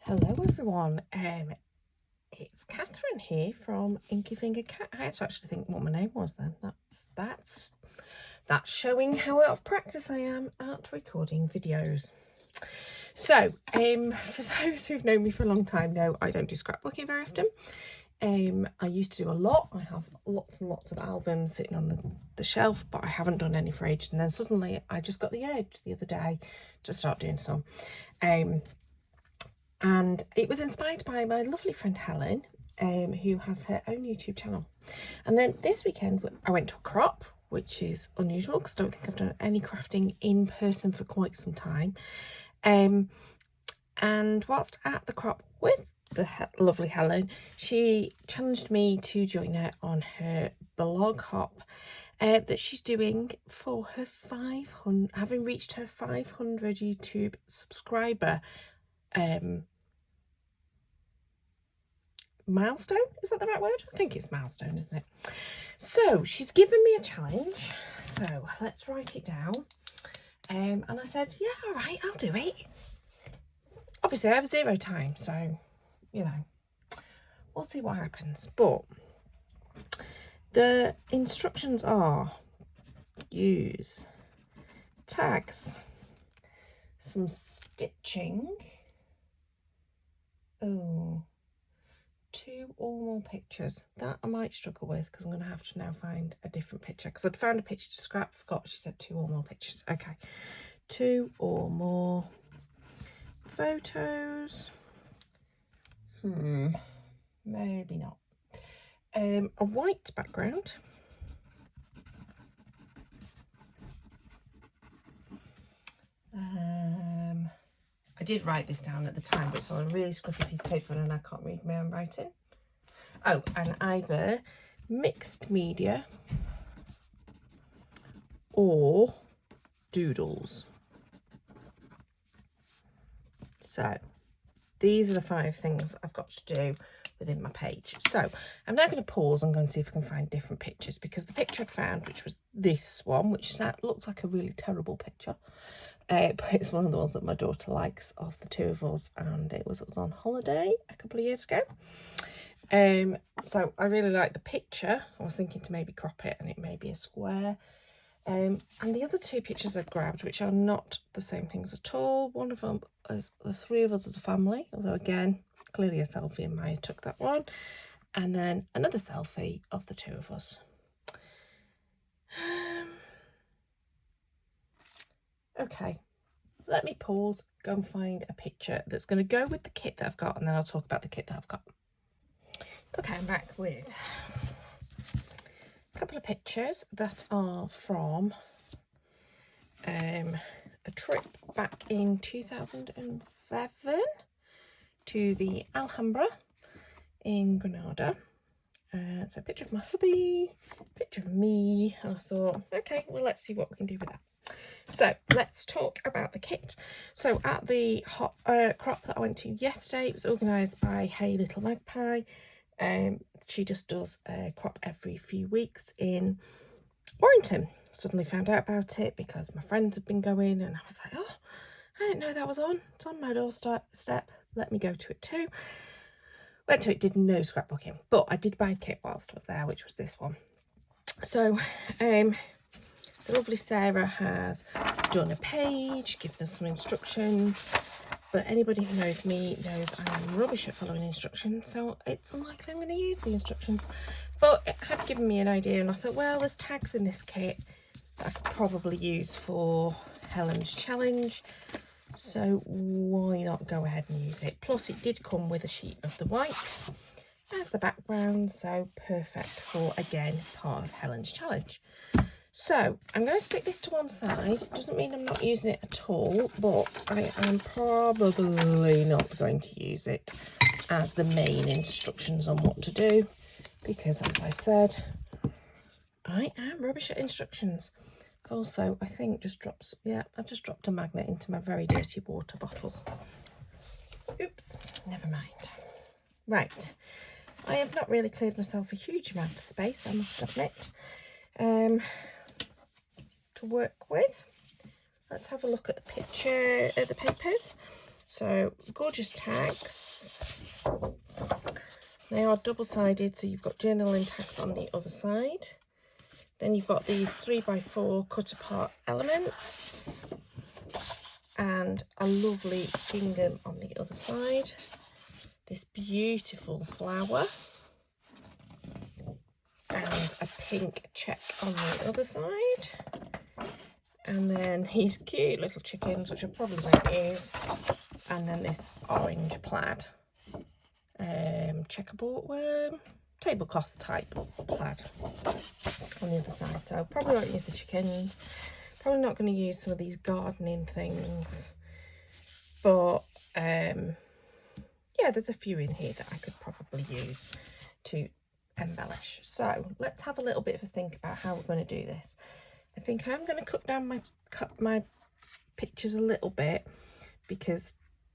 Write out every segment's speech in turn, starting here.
Hello everyone, it's Catherine here from Inky Finger Cat. I had to actually think what my name was then. That's showing how out of practice I am at recording videos. So, for those who've known me for a long time know I don't do scrapbooking very often. I used to do a lot. I have lots and lots of albums sitting on the shelf, but I haven't done any for ages. And then suddenly I just got the urge the other day to start doing some. And it was inspired by my lovely friend Helen, who has her own YouTube channel. And then this weekend I went to a crop, which is unusual because I don't think I've done any crafting in person for quite some time. And whilst at the crop with the lovely Helen, she challenged me to join her on her blog hop that she's doing for her 500, having reached her 500 YouTube subscriber milestone. Is that the right word? I think it's milestone, isn't it? So she's given me a challenge, so let's write it down. And I said, yeah, all right, I'll do it. Obviously I have 0 time, so you know, we'll see what happens. But the instructions are: use tags, some stitching, 2 or more pictures. That I might struggle with because I'm going to have to now find a different picture, because I'd found a picture to scrap, forgot she said 2 or more pictures. Okay, 2 or more photos. Maybe not. A white background. I did write this down at the time, but it's on a really scruffy piece of paper and I can't read my own writing. Oh, and either mixed media or doodles. So these are the 5 things I've got to do within my page. So I'm now going to pause and go and see if I can find different pictures, because the picture I'd found, which was this one, which looked like a really terrible picture, but it's one of the ones that my daughter likes of the 2 of us, and it was on holiday a couple of years ago. So I really like the picture. I was thinking to maybe crop it and it may be a square. And the other 2 pictures I grabbed, which are not the same things at all. One of them is the 3 of us as a family, although again, clearly a selfie, and Maya took that one. And then another selfie of the 2 of us. Okay, let me pause, go and find a picture that's going to go with the kit that I've got, and then I'll talk about the kit that I've got. Okay, I'm back with a couple of pictures that are from a trip back in 2007 to the Alhambra in Granada. So a picture of my hubby, picture of me, and I thought, okay, well, let's see what we can do with that. So let's talk about the kit. So at the crop that I went to yesterday, it was organised by Hey Little Magpie. She just does a crop every few weeks in Warrington. Suddenly found out about it because my friends have been going, and I was like, oh, I didn't know that was on. It's on my doorstep. Let me go to it too. Went to it, did no scrapbooking, but I did buy a kit whilst I was there, which was this one. So the lovely Sarah has done a page, given us some instructions, but anybody who knows me knows I am rubbish at following instructions, so it's unlikely I'm going to use the instructions. But it had given me an idea, and I thought, well, there's tags in this kit that I could probably use for Helen's challenge, so why not go ahead and use it? Plus it did come with a sheet of the white as the background, so perfect for, again, part of Helen's challenge. So I'm going to stick this to one side. It doesn't mean I'm not using it at all, but I am probably not going to use it as the main instructions on what to do, because as I said, I am rubbish at instructions. Also, I think I've just dropped a magnet into my very dirty water bottle. Oops, never mind. Right, I have not really cleared myself a huge amount of space, I must admit, to work with. Let's have a look at the picture, at the papers. So gorgeous tags. They are double-sided, so you've got journaling tags on the other side. Then you've got these 3x4 cut apart elements and a lovely gingham on the other side. This beautiful flower and a pink check on the other side. And then these cute little chickens, which I probably won't use. And then this orange plaid checkerboard tablecloth type plaid on the other side. So probably won't use the chickens. Probably not going to use some of these gardening things. But yeah, there's a few in here that I could probably use to embellish. So let's have a little bit of a think about how we're going to do this. I think I'm going to cut my pictures a little bit because,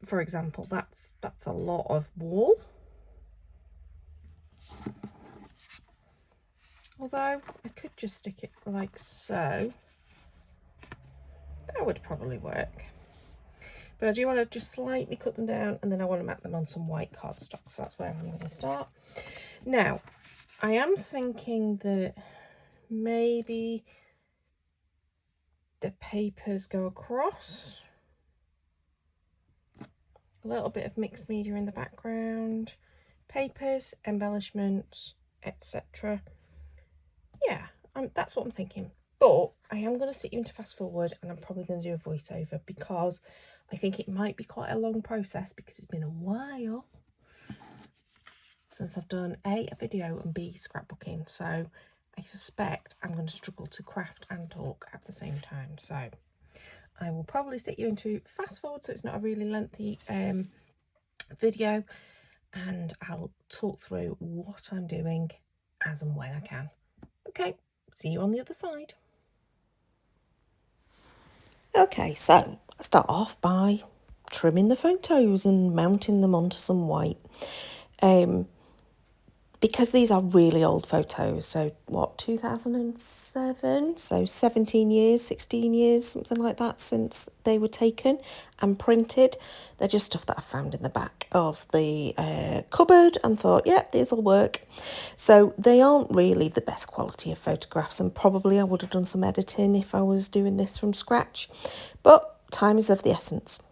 for example, that's a lot of wool. Although I could just stick it like so. That would probably work. But I do want to just slightly cut them down, and then I want to map them on some white cardstock. So that's where I'm going to start. Now, I am thinking that maybe the papers go across. A little bit of mixed media in the background. Papers, embellishments, etc. Yeah, that's what I'm thinking. But I am going to sit you into fast forward, and I'm probably going to do a voiceover because I think it might be quite a long process because it's been a while since I've done A, video, and B, scrapbooking. So I suspect I'm going to struggle to craft and talk at the same time. So I will probably sit you into fast forward so it's not a really lengthy video, and I'll talk through what I'm doing as and when I can. Okay, see you on the other side. Okay, so I start off by trimming the photos and mounting them onto some white. Because these are really old photos, so what, 2007? So 17 years, 16 years, something like that since they were taken and printed. They're just stuff that I found in the back of the cupboard and thought, yep, these will work. So they aren't really the best quality of photographs, and probably I would have done some editing if I was doing this from scratch. But time is of the essence.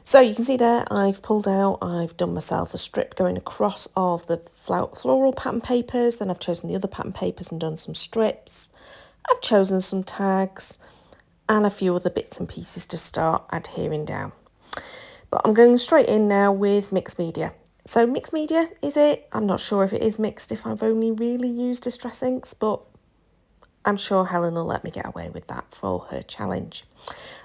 So you can see there, I've pulled out, I've done myself a strip going across of the floral pattern papers, then I've chosen the other pattern papers and done some strips. I've chosen some tags and a few other bits and pieces to start adhering down. But I'm going straight in now with mixed media. So mixed media, is it? I'm not sure if it is mixed, if I've only really used Distress inks, but I'm sure Helen will let me get away with that for her challenge.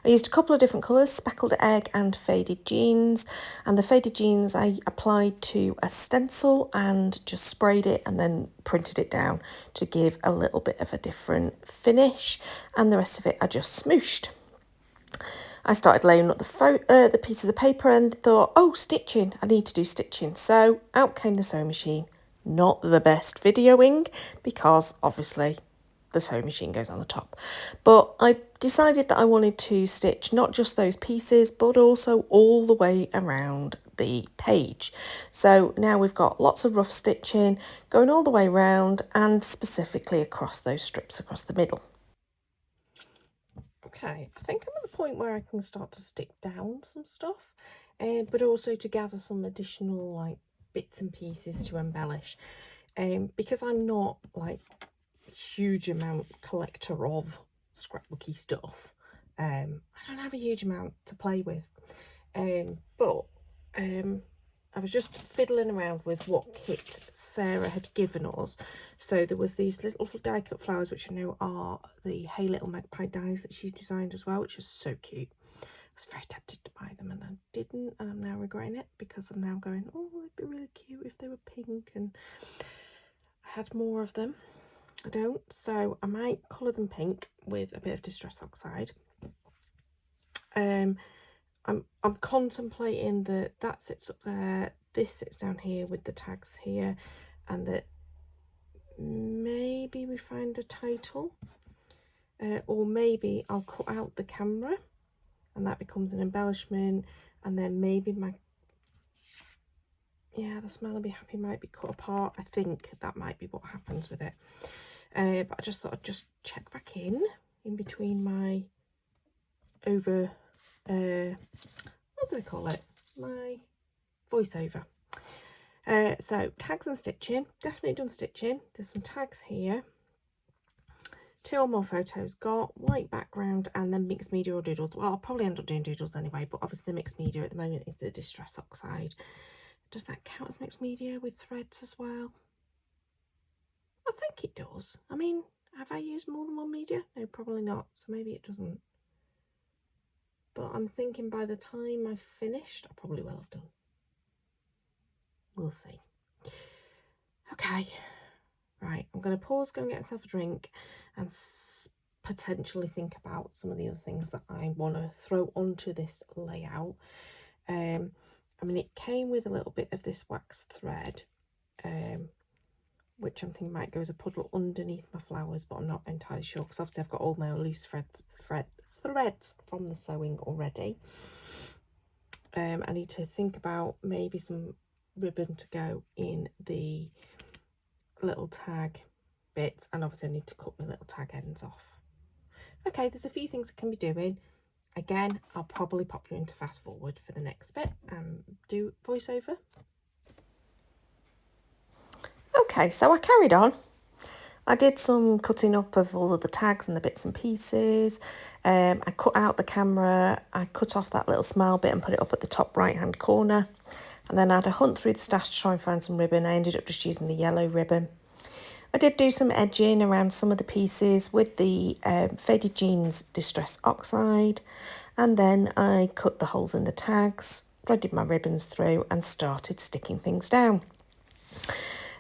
I used a couple of different colours, speckled egg and faded jeans, and the faded jeans I applied to a stencil and just sprayed it and then printed it down to give a little bit of a different finish, and the rest of it I just smooshed. I started laying up the pieces of paper and thought, oh, stitching, I need to do stitching. So out came the sewing machine. Not the best videoing because obviously the sewing machine goes on the top. But I decided that I wanted to stitch not just those pieces, but also all the way around the page. So now we've got lots of rough stitching going all the way around and specifically across those strips across the middle. Okay, I think I'm at the point where I can start to stick down some stuff, but also to gather some additional like bits and pieces to embellish. Because I'm not like huge amount collector of scrapbooky stuff, I don't have a huge amount to play with, but I was just fiddling around with what kit Sarah had given us. So there was these little die cut flowers, which I know are the Hey Little Magpie dies that she's designed as well, which is so cute. I was very tempted to buy them and I didn't, and I'm now regretting it because I'm now going, oh, they'd be really cute if they were pink and I had more of them. I don't, so I might colour them pink with a bit of Distress Oxide. I'm contemplating that sits up there, this sits down here with the tags here, and that maybe we find a title, or maybe I'll cut out the camera and that becomes an embellishment, and then maybe my, yeah, the Smile and Be Happy might be cut apart. I think that might be what happens with it. But I just thought I'd just check back in between my what do they call it? My voiceover. So tags and stitching, definitely done stitching. There's some tags here. 2 or more photos got, white background, and then mixed media or doodles. Well, I'll probably end up doing doodles anyway, but obviously the mixed media at the moment is the Distress Oxide. Does that count as mixed media with threads as well? I think it does. I mean, have I used more than one media? No, probably not, so maybe it doesn't. But I'm thinking by the time I've finished, I probably will have done. We'll see. Okay, right, I'm going to pause, go and get myself a drink, and potentially think about some of the other things that I want to throw onto this layout. I mean, it came with a little bit of this wax thread, which I'm thinking might go as a puddle underneath my flowers, but I'm not entirely sure, because obviously I've got all my loose threads from the sewing already. I need to think about maybe some ribbon to go in the little tag bits, and obviously I need to cut my little tag ends off. Okay, there's a few things I can be doing. Again, I'll probably pop you into fast forward for the next bit and do voiceover. Okay, so I carried on. I did some cutting up of all of the tags and the bits and pieces. I cut out the camera, I cut off that little smile bit and put it up at the top right hand corner. And then I had a hunt through the stash to try and find some ribbon. I ended up just using the yellow ribbon. I did do some edging around some of the pieces with the Faded Jeans Distress Oxide. And then I cut the holes in the tags, threaded my ribbons through and started sticking things down.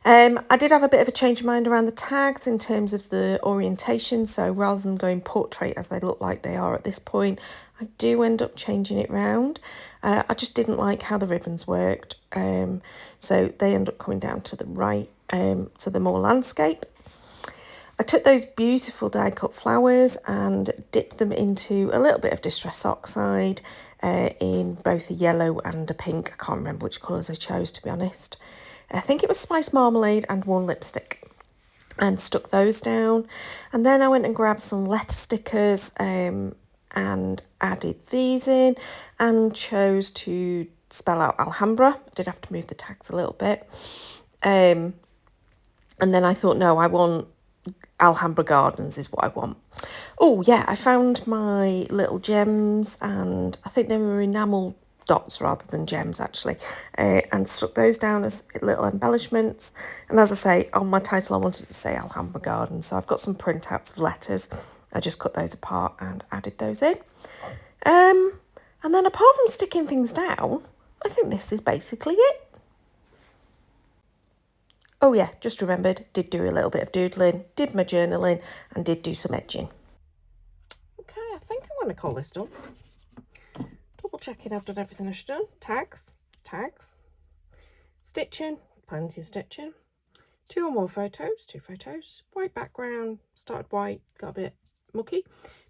I did have a bit of a change of mind around the tags in terms of the orientation. So rather than going portrait as they look like they are at this point, I do end up changing it round. I just didn't like how the ribbons worked. So they end up coming down to the right, so the more landscape. I took those beautiful die cut flowers and dipped them into a little bit of Distress Oxide in both a yellow and a pink. I can't remember which colours I chose, to be honest. I think it was Spice Marmalade and One Lipstick, and stuck those down. And then I went and grabbed some letter stickers and added these in and chose to spell out Alhambra. I did have to move the tags a little bit. And then I thought, no, I want Alhambra Gardens is what I want. Oh yeah, I found my little gems, and I think they were enamel dots rather than gems actually, and stuck those down as little embellishments. And as I say, on my title I wanted to say Alhambra Gardens, so I've got some printouts of letters. I just cut those apart and added those in. And then apart from sticking things down, I think this is basically it. Oh yeah, just remembered, did do a little bit of doodling, did my journaling, and did do some edging. Okay, I think I'm going to call this done. Double checking I've done everything I should have done. Tags, tags. Stitching, plenty of stitching. 2 or more photos, 2 photos. White background, started white, got a bit mucky.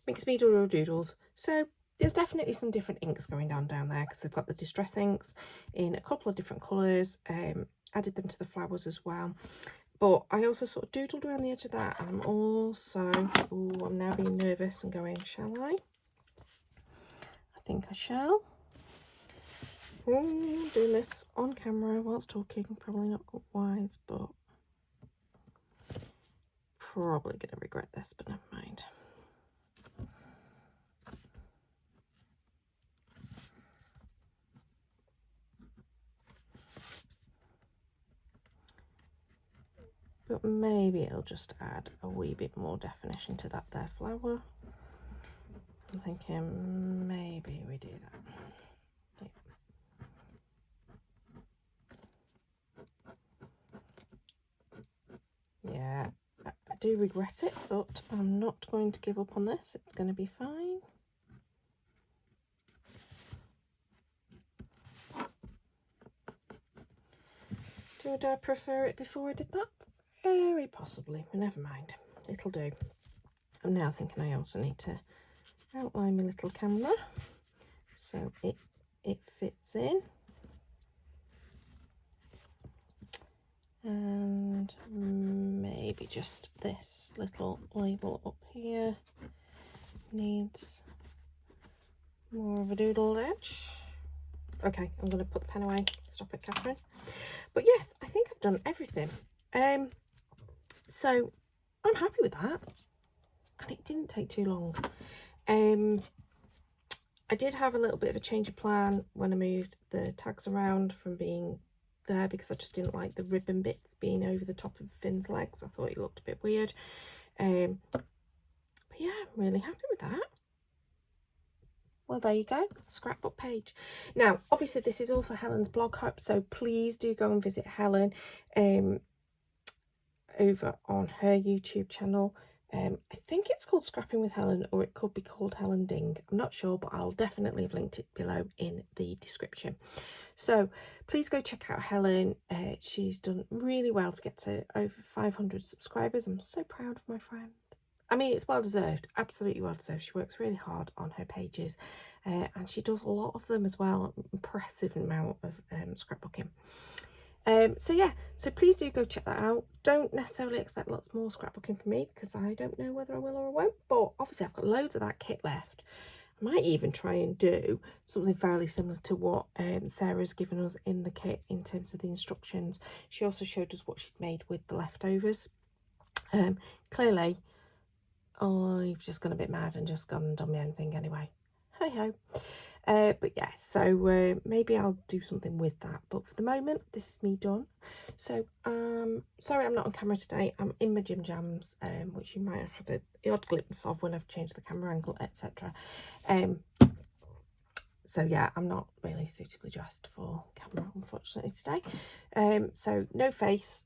Mixed media or doodles. So there's definitely some different inks going down there, because I've got the Distress inks in a couple of different colours. Added them to the flowers as well, but I also sort of doodled around the edge of that. And I'm also, I'm now being nervous and going, shall I think I shall. Doing this on camera whilst talking, probably not wise, but probably gonna regret this, but never mind. But maybe it'll just add a wee bit more definition to that there flower. I'm thinking maybe we do that. Yeah, I do regret it, but I'm not going to give up on this. It's going to be fine. Would I prefer it before I did that? Very possibly, but never mind. It'll do. I'm now thinking I also need to outline my little camera so it it fits in. And maybe just this little label up here needs more of a doodled edge. Okay, I'm going to put the pen away. Stop it, Catherine. But yes, I think I've done everything. So I'm happy with that. And it didn't take too long. I did have a little bit of a change of plan when I moved the tags around from being there, because I just didn't like the ribbon bits being over the top of Finn's legs. I thought it looked a bit weird. But yeah, I'm really happy with that. Well, there you go, scrapbook page. Now, obviously, this is all for Helen's blog hub, so please do go and visit Helen over on her YouTube channel. I think it's called Scrapping with Helen, or it could be called Helen Ding. I'm not sure, but I'll definitely have linked it below in the description. So please go check out Helen. She's done really well to get to over 500 subscribers. I'm so proud of my friend. I mean, it's well deserved, absolutely well deserved. She works really hard on her pages, and she does a lot of them as well. Impressive amount of scrapbooking. So yeah, so please do go check that out. Don't necessarily expect lots more scrapbooking from me, because I don't know whether I will or I won't, but obviously I've got loads of that kit left. I might even try and do something fairly similar to what Sarah's given us in the kit in terms of the instructions. She also showed us what she'd made with the leftovers. Clearly I've just gone a bit mad and just gone and done my own thing anyway. Hey ho. But yeah, so maybe I'll do something with that, but for the moment this is me done. So sorry I'm not on camera today. I'm in my gym jams, which you might have had an odd glimpse of when I've changed the camera angle, etc. So yeah, I'm not really suitably dressed for camera, unfortunately, today. So no face,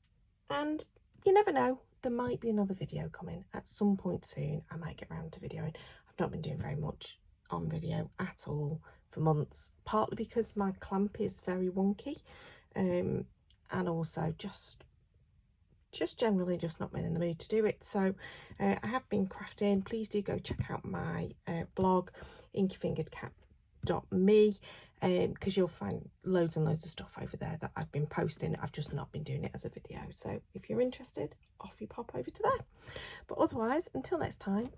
and you never know, there might be another video coming at some point soon. I might get around to videoing. I've not been doing very much on video at all for months, partly because my clamp is very wonky, and also just generally just not been in the mood to do it. So I have been crafting. Please do go check out my blog, inkyfingeredcat.me, because you'll find loads and loads of stuff over there that I've been posting. I've just not been doing it as a video. So if you're interested, off you pop over to there. But otherwise, until next time,